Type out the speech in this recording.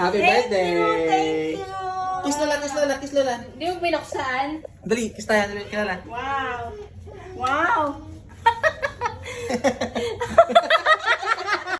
Happy Thank birthday! you, thank you. Kiss Lola, kiss Lola, kiss Lola. Hindi mo binuksan? Dali, kiss tayo, dali, kilala. Wow. Wow.